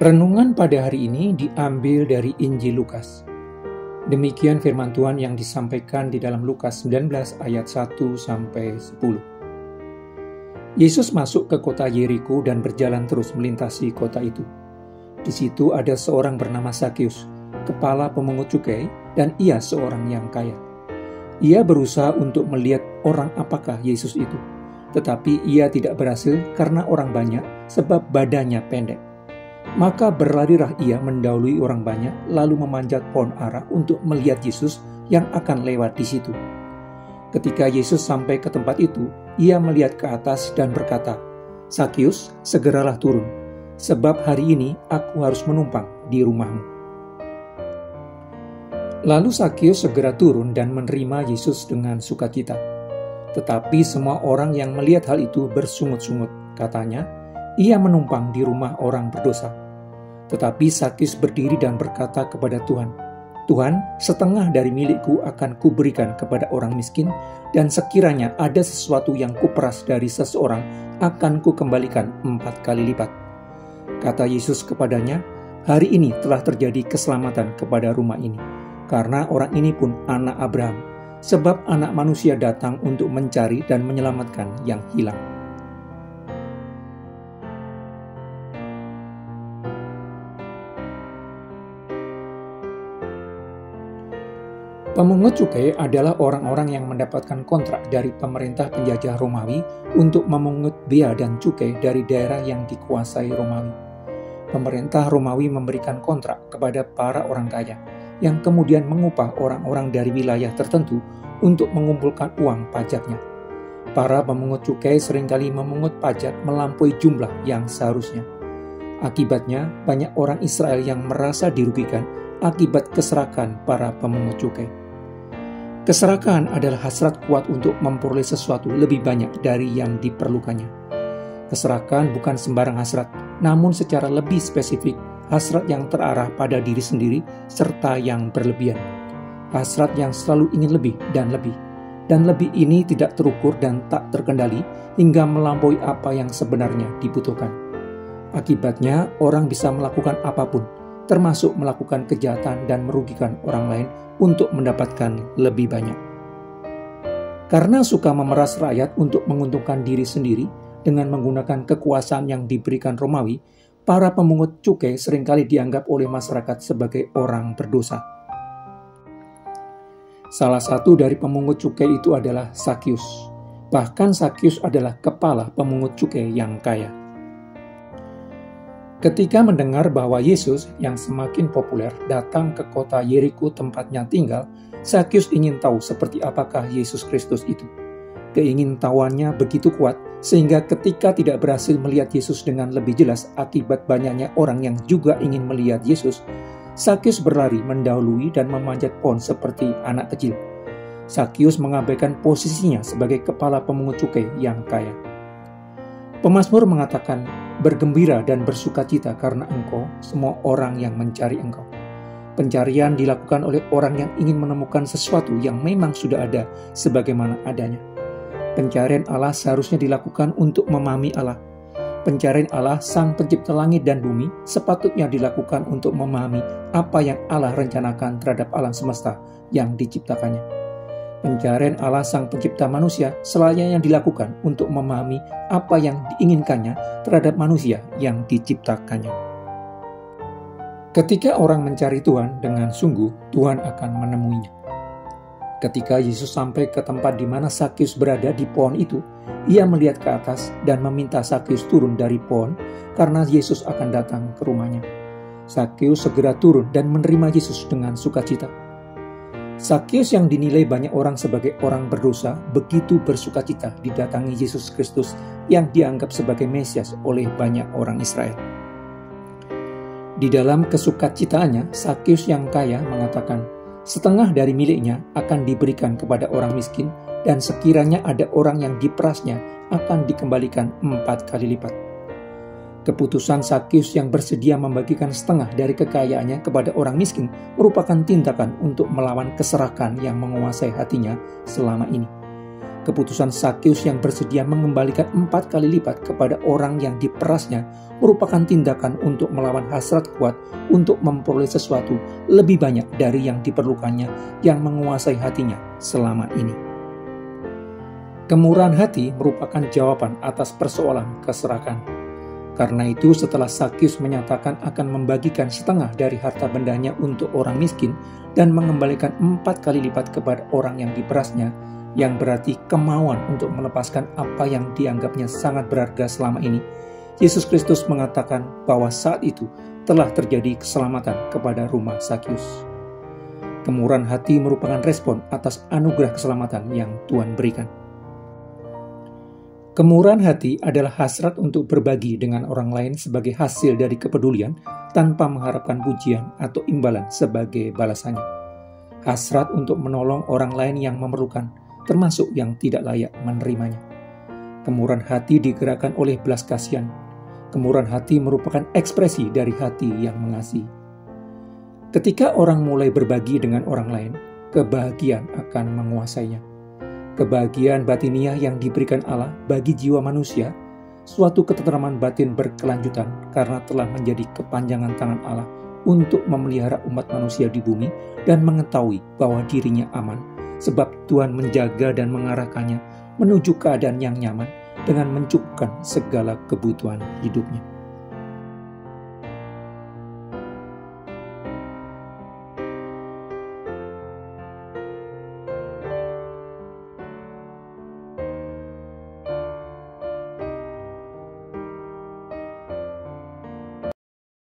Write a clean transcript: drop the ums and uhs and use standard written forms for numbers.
Renungan pada hari ini diambil dari Injil Lukas. Demikian firman Tuhan yang disampaikan di dalam Lukas 19 ayat 1-10. Yesus masuk ke kota Yeriko dan berjalan terus melintasi kota itu. Di situ ada seorang bernama Sakius, kepala pemungut cukai, dan ia seorang yang kaya. Ia berusaha untuk melihat orang apakah Yesus itu, tetapi ia tidak berhasil karena orang banyak, sebab badannya pendek. Maka berlarilah ia mendahului orang banyak, lalu memanjat pohon ara untuk melihat Yesus yang akan lewat di situ. Ketika Yesus sampai ke tempat itu, ia melihat ke atas dan berkata, "Sakius, segeralah turun, sebab hari ini aku harus menumpang di rumahmu." Lalu Sakius segera turun dan menerima Yesus dengan sukacita. Tetapi semua orang yang melihat hal itu bersungut-sungut, katanya, ia menumpang di rumah orang berdosa. Tetapi Sakius berdiri dan berkata kepada Tuhan, "Tuhan, setengah dari milikku akan kuberikan kepada orang miskin, dan sekiranya ada sesuatu yang kuperas dari seseorang, akan kukembalikan 4 kali lipat." Kata Yesus kepadanya, "Hari ini telah terjadi keselamatan kepada rumah ini, karena orang ini pun anak Abraham, sebab Anak Manusia datang untuk mencari dan menyelamatkan yang hilang." Pemungut cukai adalah orang-orang yang mendapatkan kontrak dari pemerintah penjajah Romawi untuk memungut bea dan cukai dari daerah yang dikuasai Romawi. Pemerintah Romawi memberikan kontrak kepada para orang kaya, yang kemudian mengupah orang-orang dari wilayah tertentu untuk mengumpulkan uang pajaknya. Para pemungut cukai seringkali memungut pajak melampaui jumlah yang seharusnya. Akibatnya, banyak orang Israel yang merasa dirugikan akibat keserakan para pemungut cukai. Keserakan adalah hasrat kuat untuk memperoleh sesuatu lebih banyak dari yang diperlukannya. Keserakan bukan sembarang hasrat, namun secara lebih spesifik, hasrat yang terarah pada diri sendiri serta yang berlebihan. Hasrat yang selalu ingin lebih, dan lebih ini tidak terukur dan tak terkendali hingga melampaui apa yang sebenarnya dibutuhkan. Akibatnya, orang bisa melakukan apapun, termasuk melakukan kejahatan dan merugikan orang lain untuk mendapatkan lebih banyak. Karena suka memeras rakyat untuk menguntungkan diri sendiri dengan menggunakan kekuasaan yang diberikan Romawi, para pemungut cukai seringkali dianggap oleh masyarakat sebagai orang berdosa. Salah satu dari pemungut cukai itu adalah Sakius. Bahkan Sakius adalah kepala pemungut cukai yang kaya. Ketika mendengar bahwa Yesus yang semakin populer datang ke kota Yeriko tempatnya tinggal, Sakius ingin tahu seperti apakah Yesus Kristus itu. Keingintahuannya begitu kuat sehingga ketika tidak berhasil melihat Yesus dengan lebih jelas akibat banyaknya orang yang juga ingin melihat Yesus, Sakius berlari mendahului dan memanjat pohon seperti anak kecil. Sakius mengabaikan posisinya sebagai kepala pemungut cukai yang kaya. Pemazmur mengatakan, "Bergembira dan bersukacita karena Engkau, semua orang yang mencari Engkau." Pencarian dilakukan oleh orang yang ingin menemukan sesuatu yang memang sudah ada sebagaimana adanya. Pencarian Allah seharusnya dilakukan untuk memahami Allah. Pencarian Allah, Sang Pencipta langit dan bumi, sepatutnya dilakukan untuk memahami apa yang Allah rencanakan terhadap alam semesta yang diciptakannya. Pencarian Allah Sang Pencipta manusia selayaknya dilakukan untuk memahami apa yang diinginkannya terhadap manusia yang diciptakannya. Ketika orang mencari Tuhan dengan sungguh, Tuhan akan menemuinya. Ketika Yesus sampai ke tempat di mana Sakius berada di pohon itu, ia melihat ke atas dan meminta Sakius turun dari pohon karena Yesus akan datang ke rumahnya. Sakius segera turun dan menerima Yesus dengan sukacita. Sakius yang dinilai banyak orang sebagai orang berdosa begitu bersukacita didatangi Yesus Kristus yang dianggap sebagai Mesias oleh banyak orang Israel. Di dalam kesukacitaannya, Sakius yang kaya mengatakan, setengah dari miliknya akan diberikan kepada orang miskin, dan sekiranya ada orang yang diperasnya akan dikembalikan 4 kali lipat. Keputusan Sakius yang bersedia membagikan setengah dari kekayaannya kepada orang miskin merupakan tindakan untuk melawan keserakan yang menguasai hatinya selama ini. Keputusan Sakeus yang bersedia mengembalikan 4 kali lipat kepada orang yang diperasnya merupakan tindakan untuk melawan hasrat kuat untuk memperoleh sesuatu lebih banyak dari yang diperlukannya yang menguasai hatinya selama ini. Kemurahan hati merupakan jawaban atas persoalan keserakan. Karena itu, setelah Sakeus menyatakan akan membagikan setengah dari harta bendanya untuk orang miskin dan mengembalikan 4 kali lipat kepada orang yang diperasnya, yang berarti kemauan untuk melepaskan apa yang dianggapnya sangat berharga selama ini, Yesus Kristus mengatakan bahwa saat itu telah terjadi keselamatan kepada rumah Sakeus. Kemurahan hati merupakan respon atas anugerah keselamatan yang Tuhan berikan. Kemurahan hati adalah hasrat untuk berbagi dengan orang lain sebagai hasil dari kepedulian tanpa mengharapkan pujian atau imbalan sebagai balasannya. Hasrat untuk menolong orang lain yang memerlukan, termasuk yang tidak layak menerimanya. Kemurahan hati digerakkan oleh belas kasihan. Kemurahan hati merupakan ekspresi dari hati yang mengasihi. Ketika orang mulai berbagi dengan orang lain, kebahagiaan akan menguasainya. Kebahagiaan batiniah yang diberikan Allah bagi jiwa manusia, suatu ketentraman batin berkelanjutan karena telah menjadi kepanjangan tangan Allah untuk memelihara umat manusia di bumi dan mengetahui bahwa dirinya aman, sebab Tuhan menjaga dan mengarahkannya menuju keadaan yang nyaman dengan mencukupkan segala kebutuhan hidupnya.